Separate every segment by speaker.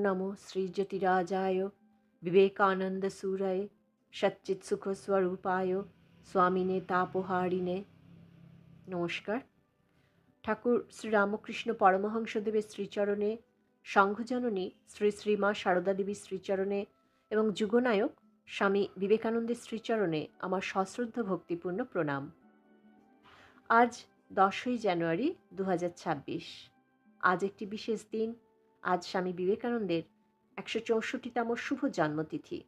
Speaker 1: নমো শ্রীজ্যোতিরাজায় বিবেকানন্দ সুরায় সচ্চিৎ সুখ স্বরূপায় স্বামিনে তাপহারিণে। নমস্কার। ঠাকুর শ্রীরামকৃষ্ণ পরমহংসদেবের শ্রীচরণে, সংঘজননী শ্রী শ্রীমা সারদা দেবীর শ্রীচরণে এবং যুগনায়ক স্বামী বিবেকানন্দের শ্রীচরণে আমার সশ্রদ্ধ ভক্তিপূর্ণ প্রণাম। আজ 10ই জানুয়ারি 2026। আজ একটি বিশেষ দিন। আজ স্বামী বিবেকানন্দের 164তম শুভ জন্মতিথি।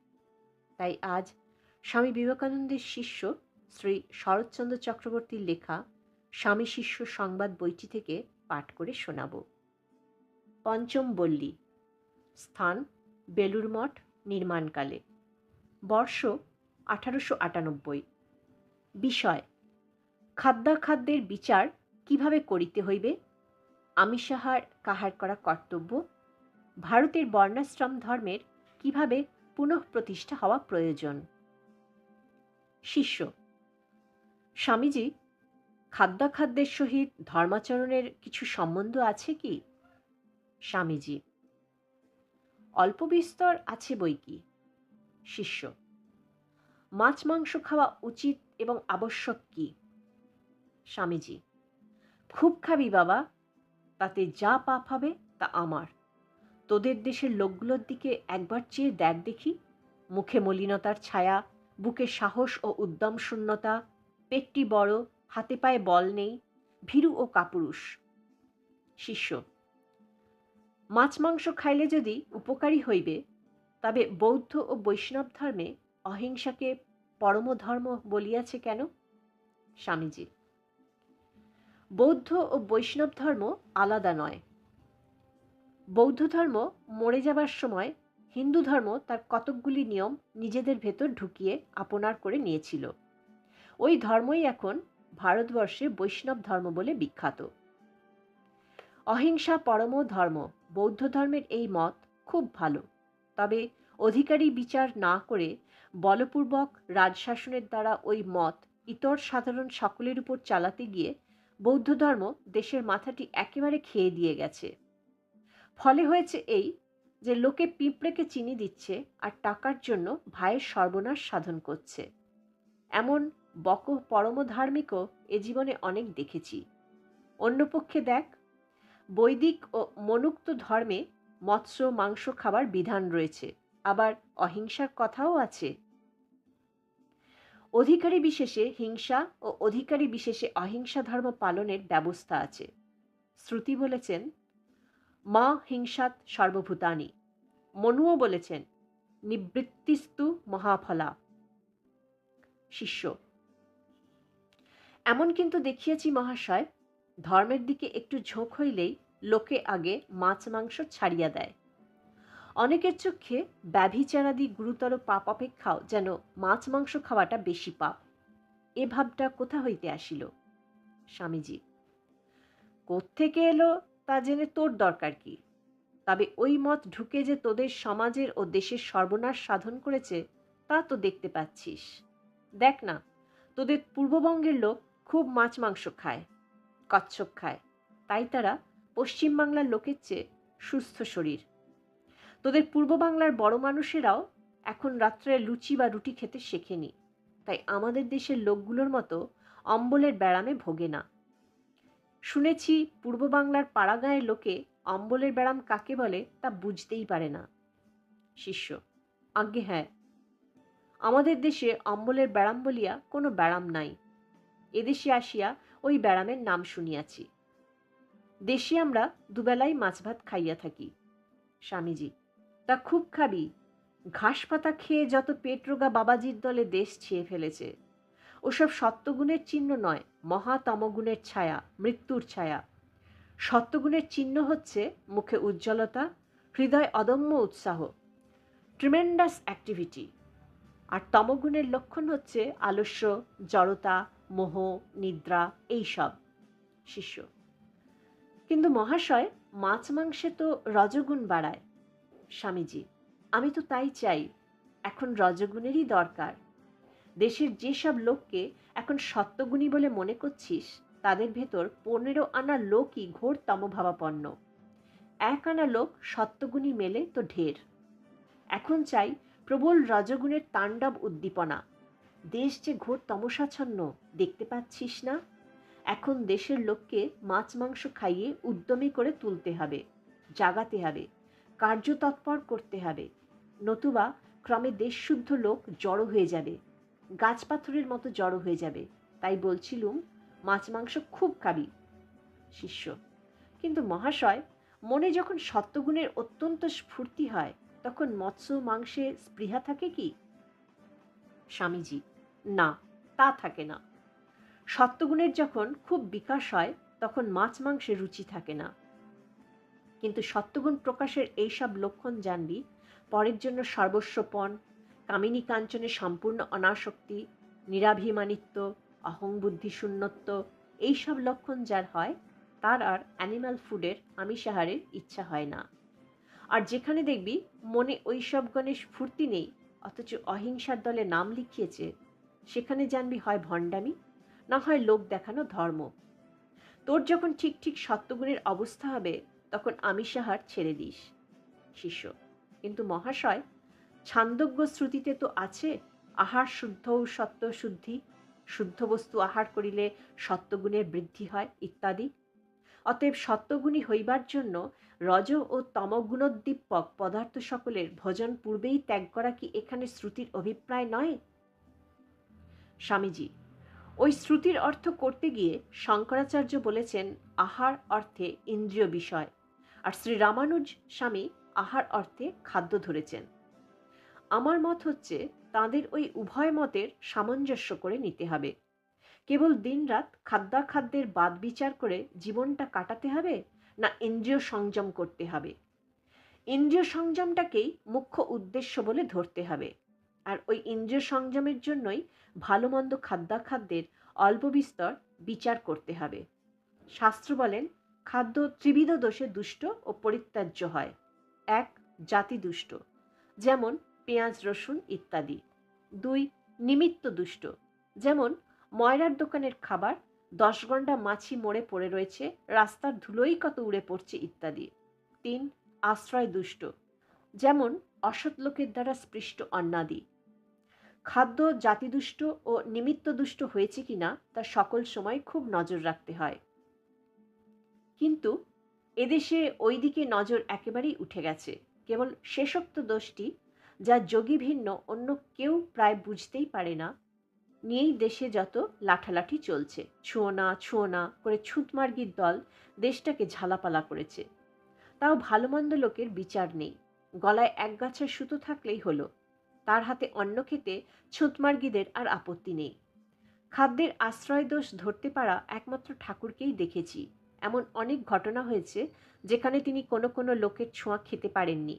Speaker 1: তাই আজ স্বামী বিবেকানন্দের শিষ্য শ্রী শরৎচন্দ্র চক্রবর্তীর লেখা স্বামী শিষ্য সংবাদ বইটি থেকে পাঠ করে শোনাব। পঞ্চম বল্লী। স্থান বেলুর মঠ নির্মাণকালে। বর্ষ 1898। বিষয় খাদ্যাখাদ্যের বিচার কিভাবে করিতে হইবে, আমিষাহার কাহার করা কর্তব্য, ভারতের বর্ণাশ্রম ধর্মের কিভাবে পুনঃপ্রতিষ্ঠা হওয়া প্রয়োজন। শিষ্য: স্বামীজি, খাদ্যাখাদ্যের সহিত ধর্মাচরণের কিছু সম্বন্ধ আছে কি? স্বামীজি: অল্প বিস্তর আছে বই কি। শিষ্য: মাছ মাংস খাওয়া উচিত এবং আবশ্যক কি? স্বামীজি: খুব খাবি বাবা, তাতে যা পাপ হবে তা আমার। তোদের দেশের লোকগুলোর দিকে একবার চেয়ে দেখ দেখি, মুখে মলিনতার ছায়া, বুকে সাহস ও উদ্যম শূন্যতা, পেটটি বড়, হাতে পায়ে বল নেই, ভীরু ও কাপুরুষ। শিষ্য: মাছ মাংস খাইলে যদি উপকারী হইবে, তবে বৌদ্ধ ও বৈষ্ণব ধর্মে অহিংসাকে পরমধর্ম বলিয়াছে কেন? স্বামীজি: বৌদ্ধ ও বৈষ্ণব ধর্ম আলাদা নয়। বৌদ্ধ ধর্ম মরে যাবার সময় হিন্দু ধর্ম তার কতকগুলি নিয়ম নিজেদের ভেতর ঢুকিয়ে আপনার করে নিয়েছিল। ওই ধর্মই এখন ভারতবর্ষে বৈষ্ণব ধর্ম বলে বিখ্যাত। অহিংসা পরম ধর্ম, বৌদ্ধ ধর্মের এই মত খুব ভালো। তবে অধিকারী বিচার না করে বলপূর্বক রাজশাসনের দ্বারা ওই মত ইতর সাধারণ সকলের উপর চালাতে গিয়ে বৌদ্ধ ধর্ম দেশের মাথাটি একেবারে খেয়ে দিয়ে গেছে। ফলে হয়েছে এই যে লোকে পিঁপড়েকে চিনি দিচ্ছে আর টাকার জন্য ভাইয়ের সর্বনাশ সাধন করছে। এমন বক পরমধার্মিকও এ জীবনে অনেক দেখেছি। অন্য পক্ষে দেখ, বৈদিক ও মনুক্ত ধর্মে মৎস্য মাংস খাবার বিধান রয়েছে, আবার অহিংসার কথাও আছে। অধিকারী বিশেষে হিংসা ও অধিকারী বিশেষে অহিংসা ধর্ম পালনের ব্যবস্থা আছে। শ্রুতি বলেছেন মা হিংসাত সর্বভূতানি। মনুও বলেছেন নিবৃত্তিস্তু মহাফলা। শিষ্য: এমন কিন্তু দেখিয়েছি মহাশয়, ধর্মের দিকে একটু ঝোঁক হইলেই লোকে আগে মাছ মাংস ছাড়িয়া দেয়। অনেকের চক্ষে ব্যভিচারাদি গুরুতর পাপ অপেক্ষাও যেন মাছ মাংস খাওয়াটা বেশি পাপ। এ ভাবটা কোথা হইতে আসিল? স্বামীজি: কোত্থেকে এলো তা জেনে তোর দরকার কি? তবে ওই মত ঢুকে যে তোদের সমাজের ও দেশের সর্বনাশ সাধন করেছে তা তো দেখতে পাচ্ছিস। দেখ না, তোদের পূর্ববঙ্গের লোক খুব মাছ মাংস খায়, কচ্ছপ খায়, তাই তারা পশ্চিমবাংলার লোকের চেয়ে সুস্থ শরীর। তোদের পূর্ব বাংলার বড় মানুষেরাও এখন রাত্রে লুচি বা রুটি খেতে শেখেনি, তাই আমাদের দেশের লোকগুলোর মতো অম্বলের ব্যারামে ভোগে না। শুনেছি পূর্ব বাংলার পাড়াগাঁয়ের লোকে অম্বলের ব্যারাম কাকে বলে তা বুঝতেই পারে না। শিষ্য: আজ্ঞে হ্যাঁ, আমাদের দেশে অম্বলের ব্যারাম বলিয়া কোনো ব্যারাম নাই। এদেশে আসিয়া ওই ব্যারামের নাম শুনিয়াছি। দেশে আমরা দুবেলাই মাছ ভাত খাইয়া থাকি। স্বামীজি: তা খুব খাবি। ঘাস পাতা খেয়ে যত পেট রোগা বাবাজির দলে দেশ ছেয়ে ফেলেছে, ওসব সত্যগুণের চিহ্ন নয়, মহাতমগুণের ছায়া, মৃত্যুর ছায়া। সত্যগুণের চিহ্ন হচ্ছে মুখে উজ্জ্বলতা, হৃদয় অদম্য উৎসাহ, ট্রিমেন্ডাস অ্যাক্টিভিটি। আর তমগুণের লক্ষণ হচ্ছে আলস্য, জড়তা, মোহ, নিদ্রা, এইসব। শিষ্য: কিন্তু মহাশয়, মাছ মাংসে তো রজগুণ বাড়ায়। স্বামীজি: আমি তো তাই চাই, এখন রজগুণেরই দরকার। দেশের যেসব লোককে এখন সত্যগুণী বলে মনে করছিস, তাদের ভেতর 15 আনা লোকই ঘোর তমভাবাপন্ন। এক আনা লোক সত্যগুণী মেলে তো ঢের। এখন চাই প্রবল রজগুণের তাণ্ডব উদ্দীপনা। দেশ যে ঘোর তমসাচ্ছন্ন, দেখতে পাচ্ছিস না? এখন দেশের লোককে মাছ মাংস খাইয়ে উদ্যমী করে তুলতে হবে, জাগাতে হবে, কার্যতৎপর করতে হবে, নতুবা ক্রমে দেশশুদ্ধ লোক জড়ো হয়ে যাবে, গাছ পাথরের মতো জড়ো হয়ে যাবে। তাই বলছিলুম, মাছ মাংস খুব খাবি। শিষ্য: কিন্তু মহাশয়, মনে যখন সত্যগুণের অত্যন্ত স্ফূর্তি হয়, তখন মৎস্য মাংসে স্পৃহা থাকে কি? স্বামীজি: না, তা থাকে না। সত্যগুণের যখন খুব বিকাশ হয়, তখন মাছ মাংসে রুচি থাকে না। কিন্তু সত্যগুণ প্রকাশের এইসব লক্ষণ জানবি, পরের জন্য সর্বস্বপণ, কামিনী কাঞ্চনে সম্পূর্ণ অনাসক্তি, নিরাভিমানিত্ব, অহংবুদ্ধি শূন্যত্ব, এইসব লক্ষণ যার হয়, তার আর অ্যানিম্যাল ফুডের আমিষাহারের ইচ্ছা হয় না। আর যেখানে দেখবি মনে ওইসব গণের স্ফূর্তি নেই, অথচ অহিংসার দলে নাম লিখিয়েছে, সেখানে জানবি হয় ভণ্ডামি, না হয় লোক দেখানো ধর্ম। তোর যখন ঠিক ঠিক সত্যগুণের অবস্থা হবে, তখন আমিষাহার ছেড়ে দিস। শিষ্য: কিন্তু মহাশয়, ছান্দোগ্য শ্রুতিতে তো আছে, আহার শুদ্ধ সত্য শুদ্ধি, শুদ্ধ বস্তু আহার করিলে সত্যগুণের বৃদ্ধি হয় ইত্যাদি। অতএব সত্যগুণী হইবার জন্য রজ ও তমগুণোদ্দীপক পদার্থ সকলের ভোজন পূর্বেই ত্যাগ করা কি এখানে শ্রুতির অভিপ্রায় নয়? স্বামীজি: ওই শ্রুতির অর্থ করতে গিয়ে শঙ্করাচার্য বলেছেন আহার অর্থে ইন্দ্রিয় বিষয়, আর শ্রী রামানুজ স্বামী আহার অর্থে খাদ্য ধরেছেন। আমার মত হচ্ছে তাঁদের ওই উভয় মতের সামঞ্জস্য করে নিতে হবে। কেবল দিনরাত খাদ্যাখাদ্যের বাদ বিচার করে জীবনটা কাটাতে হবে, না ইন্দ্রিয় সংযম করতে হবে? ইন্দ্রিয় সংযমটাকেই মুখ্য উদ্দেশ্য বলে ধরতে হবে। আর ওই ইন্দ্রিয় সংযমের জন্যই ভালো মন্দ খাদ্যাখাদ্যের অল্প বিস্তর বিচার করতে হবে। শাস্ত্র বলেন, খাদ্য ত্রিবিধ দোষে দুষ্ট ও পরিত্যাজ্য হয়। 1. জাতি দুষ্ট, যেমন পেঁয়াজ রসুন ইত্যাদি। 2. নিমিত্ত দুষ্ট, যেমন ময়রার দোকানের খাবার, 10 গন্ডা মাছি মরে পড়ে রয়েছে, রাস্তার ধুলোই কত উড়ে পড়ছে ইত্যাদি। 3. আশ্রয় দুষ্ট, যেমন অসৎ লোকের দ্বারা স্পৃষ্ট অন্নাদি। খাদ্য জাতিদুষ্ট ও নিমিত্ত দুষ্ট হয়েছে কিনা তা সকল সময় খুব নজর রাখতে হয়। কিন্তু এদেশে ওই দিকে নজর একেবারেই উঠে গেছে। কেবল শেষোক্ত দোষটি, যা যোগী ভিন্ন অন্য কেউ প্রায় বুঝতেই পারে না, নিয়েই দেশে যত লাঠালাঠি চলছে। ছুঁয়ো না করে ছুঁতমার্গির দল দেশটাকে ঝালাপালা করেছে। তাও ভালো মন্দ লোকের বিচার নেই। গলায় এক গাছের সুতো থাকলেই হলো। তার হাতে অন্ন খেতে ছুঁতমার্গীদের আর আপত্তি নেই। খাদ্যের আশ্রয় দোষ ধরতে পারা একমাত্র ঠাকুরকেই দেখেছি। এমন অনেক ঘটনা হয়েছে যেখানে তিনি কোনো কোনো লোকের ছোঁয়া খেতে পারেননি।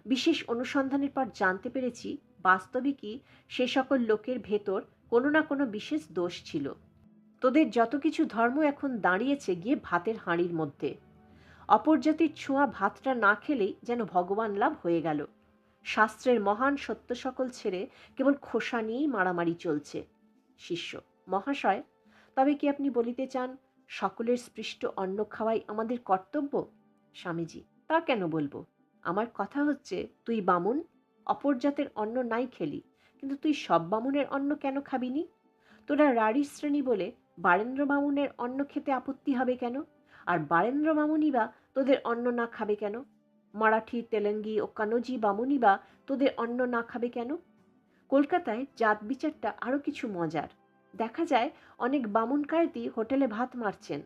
Speaker 1: বিশেষ অনুসন্ধানের পর জানতে পেরেছি, বাস্তবিকই সে সকল লোকের ভেতর কোনো না কোনো বিশেষ দোষ ছিল। তোদের যত কিছু ধর্ম এখন দাঁড়িয়েছে গিয়ে ভাতের হাঁড়ির মধ্যে। অপর জাতির ছোঁয়া ভাতটা না খেলেই যেন ভগবান লাভ হয়ে গেল। শাস্ত্রের মহান সত্য সকল ছেড়ে কেবল খোসা নিয়েই মারামারি চলছে। শিষ্য: মহাশয়, তবে কি আপনি বলিতে চান সকলের স্পৃষ্ট অন্ন খাওয়াই আমাদের কর্তব্য? স্বামীজি: তা কেন বলবো? আমার কথা হচ্ছে, তুই বামুন, অপর জাতের অন্ন নাই খেলি, কিন্তু তুই সব বামুনের অন্ন কেন খাবিনি? তোরা রাঢ়ী শ্রেণী বলে বারেন্দ্র বামুনের অন্ন খেতে আপত্তি হবে কেন? আর বারেন্দ্র বামুনই বা তোদের অন্ন না খাবে কেন? মারাঠি, তেলেঙ্গি ও কানোজি বামুনই বা তোদের অন্ন না খাবে কেন? কলকাতায় জাত বিচারটা আরও কিছু মজার। দেখা যায় অনেক বামুন কায়েতি হোটেলে ভাত মারছেন।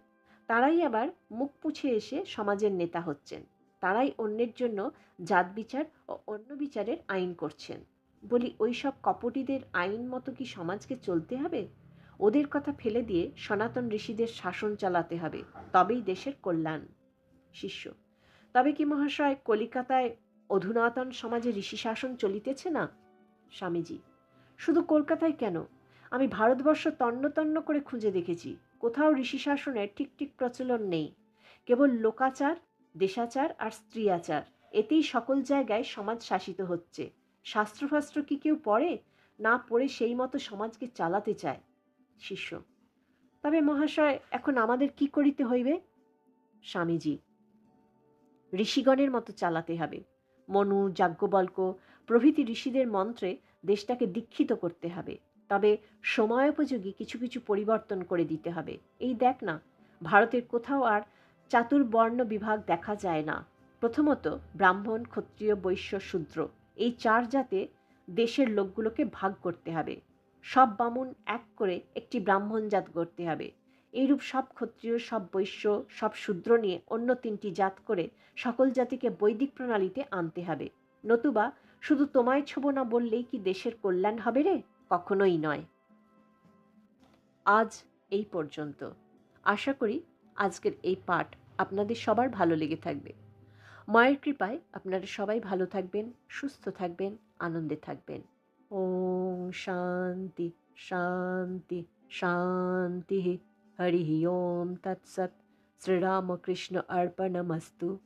Speaker 1: তারাই আবার মুখ পুছে এসে সমাজের নেতা হচ্ছেন। তারাই অন্যের জন্য জাত বিচার ও অন্য বিচারের আইন করছেন। বলি, ওই সব কপটিদের আইন মতো কি সমাজকে চলতে হবে? ওদের কথা ফেলে দিয়ে সনাতন ঋষিদের শাসন চালাতে হবে, তবেই দেশের কল্যাণ। শিষ্য: তবে কি মহাশয় কলিকাতায় অধুনাতন সমাজে ঋষি শাসন চলিতেছে না? স্বামীজি: শুধু কলকাতায় কেন, আমি ভারতবর্ষ তন্ন তন্ন করে খুঁজে দেখেছি, কোথাও ঋষি শাসনের ঠিক ঠিক প্রচলন নেই। কেবল লোকাচার, দেশাচার আর স্ত্রী আচার, এতেই সকল জায়গায় সমাজ শাসিত হচ্ছে। শাস্ত্রফাস্ত্র কি কেউ পড়ে? না পড়ে সেই মতো সমাজকে চালাতে চায়। শিষ্য: তবে মহাশয়, এখন আমাদের কি করিতে হইবে? স্বামীজি: ঋষিগণের মতো চালাতে হবে। মনু, যাজ্ঞবল্ক প্রভৃতি ঋষিদের মন্ত্রে দেশটাকে দীক্ষিত করতে হবে। তবে সময়োপযোগী কিছু কিছু পরিবর্তন করে দিতে হবে। এই দেখ না, ভারতের কোথাও আর চাতুর্বর্ণ বিভাগ দেখা যায় না। প্রথমত ব্রাহ্মণ, ক্ষত্রিয়, বৈশ্য, শূদ্র এই চার জাতে দেশের লোকগুলোকে ভাগ করতে হবে। সব বামুন এক করে একটি ব্রাহ্মণ জাত গড়তে হবে। এইরূপ সব ক্ষত্রিয়, সব বৈশ্য, সব শূদ্র নিয়ে অন্য তিনটি জাত করে সকল জাতিকে বৈদিক প্রণালীতে আনতে হবে। নতুবা শুধু তোমায় ছোব না বললেই কি দেশের কল্যাণ হবে রে? কখনোই নয়। আজ এই পর্যন্ত। আশা করি আজকের এই পাঠ আপনাদের সবার ভালো লেগে থাকবে। মায়ের কৃপায় আপনারা সবাই ভালো থাকবেন, সুস্থ থাকবেন, আনন্দে থাকবেন। ওম শান্তি শান্তি শান্তি। হরি ওম তৎসৎ। শ্রীরামকৃষ্ণ অর্পণমস্তু।